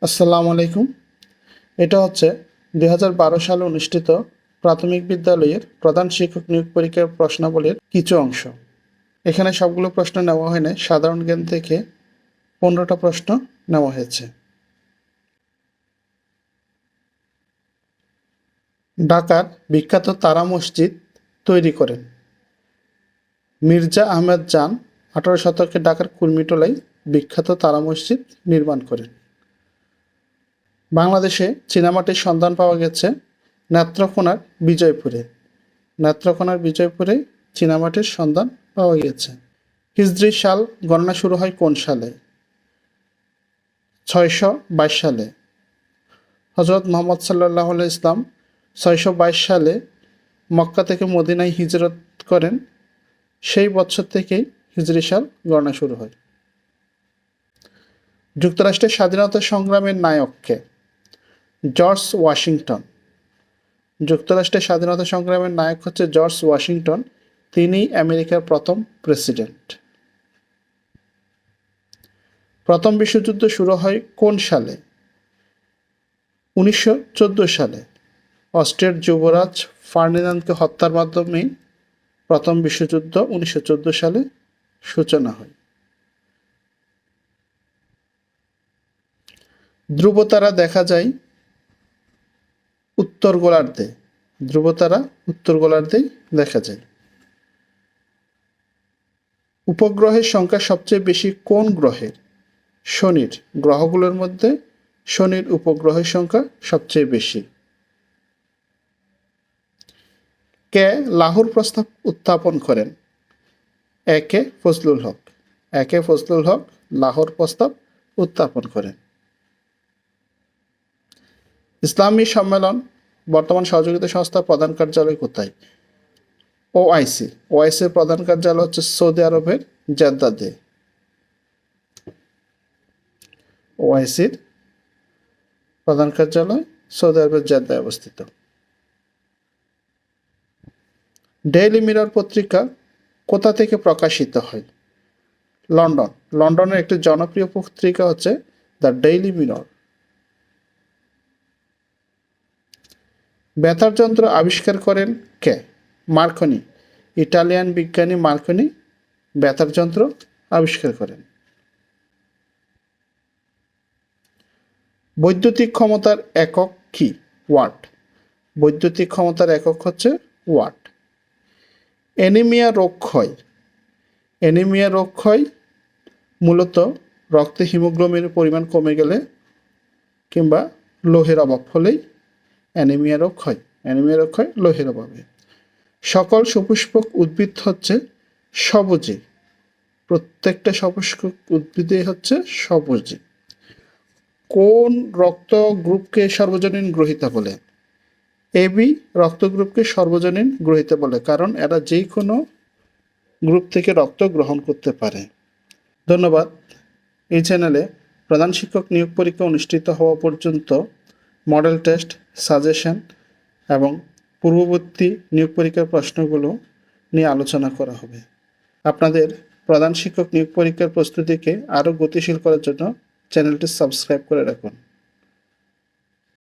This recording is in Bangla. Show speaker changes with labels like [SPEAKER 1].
[SPEAKER 1] আসসালামু আলাইকুম। এটা হচ্ছে 2012 সালে অনুষ্ঠিত প্রাথমিক বিদ্যালয়ের প্রধান শিক্ষক নিয়োগ পরীক্ষার প্রশ্নাবলীর কিছু অংশ। এখানে সবগুলো প্রশ্ন নেওয়া হয় না, সাধারণ জ্ঞান থেকে 15টা প্রশ্ন নেওয়া হয়েছে। ঢাকার বিখ্যাত তারা মসজিদ তৈরি করেন মির্জা আহমেদ জান। 18 শতকে ঢাকার কুর্মিটোলায় বিখ্যাত তারা মসজিদ নির্মাণ করেন। বাংলাদেশে চীনামাটির সন্ধান পাওয়া গেছে নেত্রকোনার বিজয়পুরে। নেত্রকোনার বিজয়পুরে চীনামাটির সন্ধান পাওয়া গেছে। হিজরি সাল গণনা শুরু হয় কোন সালে? 622 সালে। হজরত মোহাম্মদ সাল্লাল্লাহু আলাইহি ইসলাম 622 সালে মক্কা থেকে মদিনায় হিজরত করেন। সেই বছর থেকেই হিজরি সাল গণনা শুরু হয়। যুক্তরাষ্ট্রের স্বাধীনতা সংগ্রামের নায়ক কে? George Washington. যুক্তরাষ্ট্রের স্বাধীনতা সংগ্রামের নায়ক হচ্ছে জর্জ ওয়াশিংটন। তিনি আমেরিকার প্রথম প্রেসিডেন্ট। প্রথম বিশ্বযুদ্ধ শুরু হয় কোন সালে? 1914 সালে। অস্ট্রিয়ার যুবরাজ ফার্ডিনান্ডকে হত্যার মাধ্যমে প্রথম বিশ্বযুদ্ধ 1914 সালে সূচনা হয়। ধ্রুবতারা দেখা যায় উত্তর গোলার্ধে। ধ্রুবতারা উত্তর গোলার্ধেই দেখা যায়। উপগ্রহের সংখ্যা সবচেয়ে বেশি কোন গ্রহের? শনির। গ্রহগুলোর মধ্যে শনির উপগ্রহের সংখ্যা সবচেয়ে বেশি। কে লাহোর প্রস্তাব উত্থাপন করেন? একে ফজলুল হক। একে ফজলুল হক লাহোর প্রস্তাব উত্থাপন করেন। ইসলামী সম্মেলন বর্তমান সহযোগিতা সংস্থার প্রধান কার্যালয় কোথায়? ওআইসি। ওআইসির প্রধান কার্যালয় হচ্ছে সৌদি আরবের জেদ্দাতে। ওআইসির প্রধান কার্যালয় সৌদি আরবের জেদ্দায় অবস্থিত। ডেইলি মিরর পত্রিকা কোথা থেকে প্রকাশিত হয়? লন্ডন। লন্ডনের একটি জনপ্রিয় পত্রিকা হচ্ছে দ্য ডেইলি মিরর। বেতার যন্ত্র আবিষ্কার করেন কে? মার্কনি। ইটালিয়ান বিজ্ঞানী মার্কনি বেতার যন্ত্র আবিষ্কার করেন। বৈদ্যুতিক ক্ষমতার একক কি? ওয়াট। বৈদ্যুতিক ক্ষমতার একক হচ্ছে ওয়াট। অ্যানিমিয়া রোগ ক্ষয়। অ্যানিমিয়া রোগ ক্ষয় মূলত রক্তে হিমোগ্লোবিনের পরিমাণ কমে গেলে কিংবা লোহের অভাব হলেই অ্যানিমিয়া রোগ হয়। অ্যানিমিয়া রোগ হয় লোহের অভাবে। সকল সপুষ্পক উদ্ভিদ হচ্ছে সবুজে। প্রত্যেকটা সপুষ্পক উদ্ভিদে হচ্ছে সবুজে। কোন রক্ত গ্রুপকে সর্বজনীন গ্রহিতা বলে? এবি রক্ত গ্রুপকে সর্বজনীন গ্রহিতা বলে, কারণ এরা যে কোনো গ্রুপ থেকে রক্ত গ্রহণ করতে পারে। ধন্যবাদ। এই চ্যানেলে প্রধান শিক্ষক নিয়োগ পরীক্ষা অনুষ্ঠিত হওয়া পর্যন্ত মডেল টেস্ট, সাজেশন এবং পূর্ববর্তী নিয়োগ পরীক্ষার প্রশ্নগুলো নিয়ে আলোচনা করা হবে। আপনাদের প্রধান শিক্ষক নিয়োগ পরীক্ষার প্রস্তুতিকে আরও গতিশীল করার জন্য চ্যানেলটি সাবস্ক্রাইব করে রাখুন।